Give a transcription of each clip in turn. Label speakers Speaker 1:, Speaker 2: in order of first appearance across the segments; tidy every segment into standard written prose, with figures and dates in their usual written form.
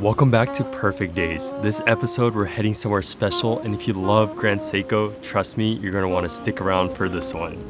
Speaker 1: Welcome back to Perfect Days. This episode we're heading somewhere special, and if you love Grand Seiko, trust me, you're going to want to stick around for this one.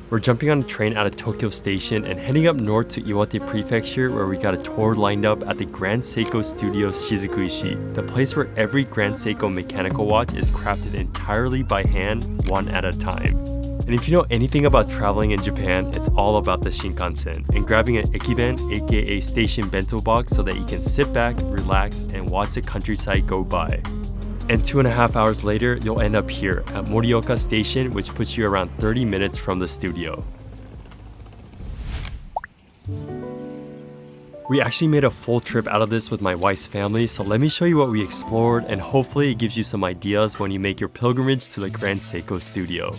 Speaker 1: We're jumping on a train out of Tokyo Station and heading up north to Iwate Prefecture, where we got a tour lined up at the Grand Seiko Studio Shizukuishi, the place where every Grand Seiko mechanical watch is crafted entirely by hand, one at a time. And if you know anything about traveling in Japan, it's all about the Shinkansen and grabbing an ekiben, aka station bento box, so that you can sit back, relax, and watch the countryside go by. And 2.5 hours later, you'll end up here at Morioka Station, which puts you around 30 minutes from the studio. We actually made a full trip out of this with my wife's family, so let me show you what we explored, and hopefully it gives you some ideas when you make your pilgrimage to the Grand Seiko Studio.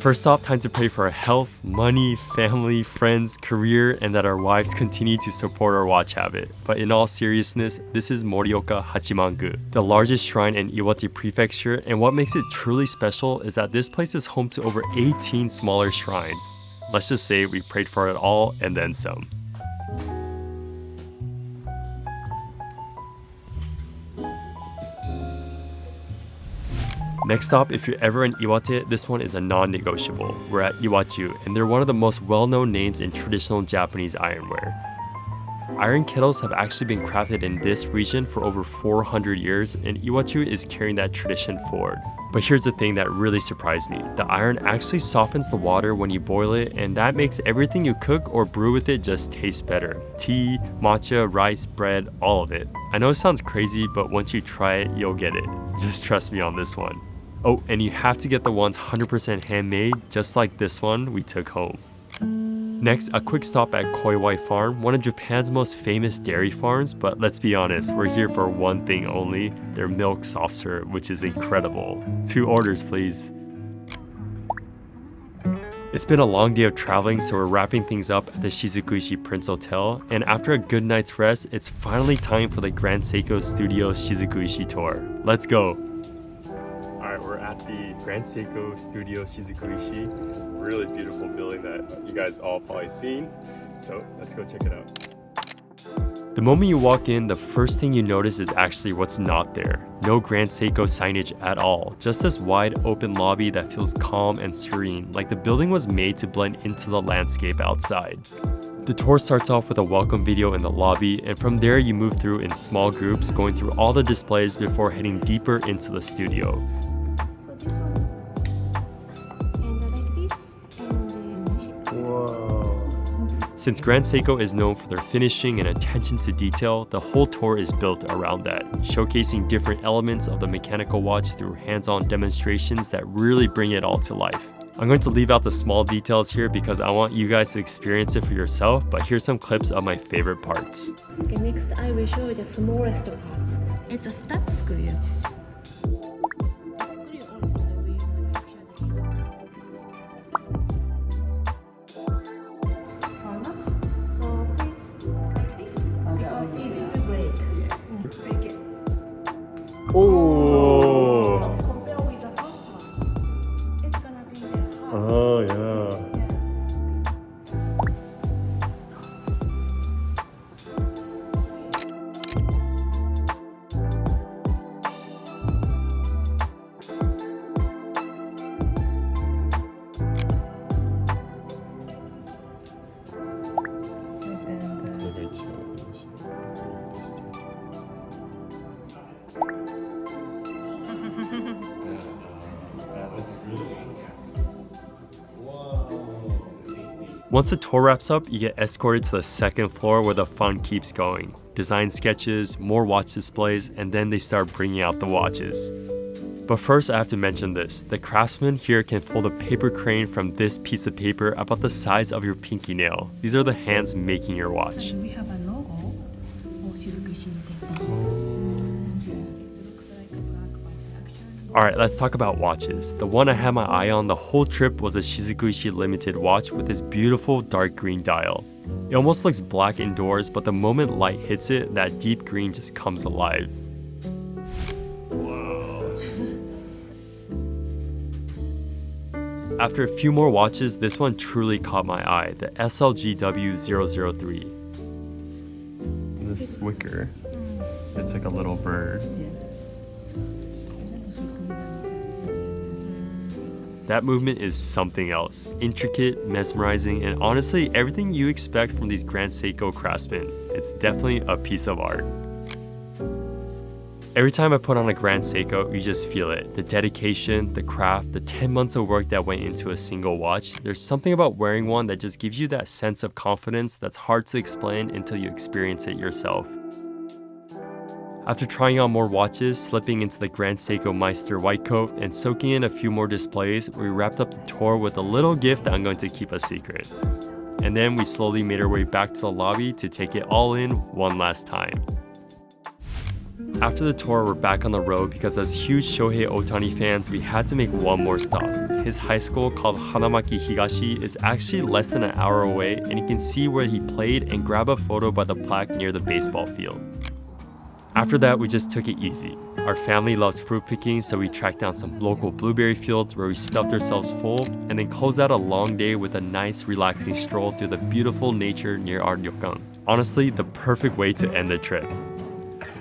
Speaker 1: First off, time to pray for our health, money, family, friends, career, and that our wives continue to support our watch habit. But in all seriousness, this is Morioka Hachimangu, the largest shrine in Iwate Prefecture, and what makes it truly special is that this place is home to over 18 smaller shrines. Let's just say we prayed for it all and then some. Next stop, if you're ever in Iwate, this one is a non-negotiable. We're at Iwachu, and they're one of the most well-known names in traditional Japanese ironware. Iron kettles have actually been crafted in this region for over 400 years, and Iwachu is carrying that tradition forward. But here's the thing that really surprised me. The iron actually softens the water when you boil it, and that makes everything you cook or brew with it just taste better. Tea, matcha, rice, bread, all of it. I know it sounds crazy, but once you try it, you'll get it. Just trust me on this one. Oh, and you have to get the ones 100% handmade, just like this one we took home. Next, a quick stop at Koiwai Farm, one of Japan's most famous dairy farms, but let's be honest, we're here for one thing only, their milk soft serve, which is incredible. 2 orders, please. It's been a long day of traveling, so we're wrapping things up at the Shizukuishi Prince Hotel, and after a good night's rest, it's finally time for the Grand Seiko Studio Shizukuishi tour. Let's go! Alright, we're at the Grand Seiko Studio Shizukuishi. Really beautiful building that you guys all probably seen. So let's go check it out. The moment you walk in, the first thing you notice is actually what's not there. No Grand Seiko signage at all. Just this wide open lobby that feels calm and serene, like the building was made to blend into the landscape outside. The tour starts off with a welcome video in the lobby, and from there you move through in small groups, going through all the displays before heading deeper into the studio. Since Grand Seiko is known for their finishing and attention to detail, the whole tour is built around that, showcasing different elements of the mechanical watch through hands-on demonstrations that really bring it all to life. I'm going to leave out the small details here because I want you guys to experience it for yourself, but here's some clips of my favorite parts.
Speaker 2: Okay, next I will show you the smallest parts. It's a stud screws. The screw also we manufacture harness. So please like this because it's easy to break. Break it.
Speaker 1: Oh!
Speaker 2: Compare with the first one. It's gonna be the hard.
Speaker 1: Oh yeah. Once the tour wraps up, you get escorted to the second floor where the fun keeps going. Design sketches, more watch displays, and then they start bringing out the watches. But first I have to mention this. The craftsman here can fold a paper crane from this piece of paper about the size of your pinky nail. These are the hands making your watch.
Speaker 2: We have a logo for Shizukuishi.
Speaker 1: Alright, let's talk about watches. The one I had my eye on the whole trip was a Shizukuishi limited watch with this beautiful dark green dial. It almost looks black indoors, but the moment light hits it, that deep green just comes alive. Wow. After a few more watches, this one truly caught my eye, the SLGW003. This wicker. It's like a little bird. That movement is something else. Intricate, mesmerizing, and honestly, everything you expect from these Grand Seiko craftsmen. It's definitely a piece of art. Every time I put on a Grand Seiko, you just feel it. The dedication, the craft, the 10 months of work that went into a single watch. There's something about wearing one that just gives you that sense of confidence that's hard to explain until you experience it yourself. After trying on more watches, slipping into the Grand Seiko Meister white coat, and soaking in a few more displays, we wrapped up the tour with a little gift that I'm going to keep a secret. And then we slowly made our way back to the lobby to take it all in one last time. After the tour, we're back on the road because as huge Shohei Ohtani fans, we had to make one more stop. His high school, called Hanamaki Higashi, is actually less than an hour away, and you can see where he played and grab a photo by the plaque near the baseball field. After that, we just took it easy. Our family loves fruit picking, so we tracked down some local blueberry fields where we stuffed ourselves full, and then closed out a long day with a nice, relaxing stroll through the beautiful nature near our ryokan. Honestly, the perfect way to end the trip.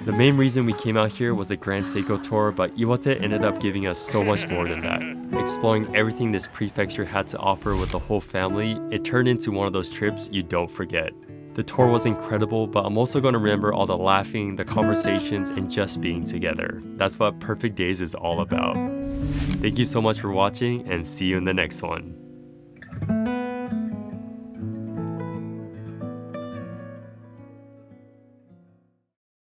Speaker 1: The main reason we came out here was a Grand Seiko tour, but Iwate ended up giving us so much more than that. Exploring everything this prefecture had to offer with the whole family, it turned into one of those trips you don't forget. The tour was incredible, but I'm also going to remember all the laughing, the conversations, and just being together. That's what Perfect Days is all about. Thank you so much for watching, and see you in the next one.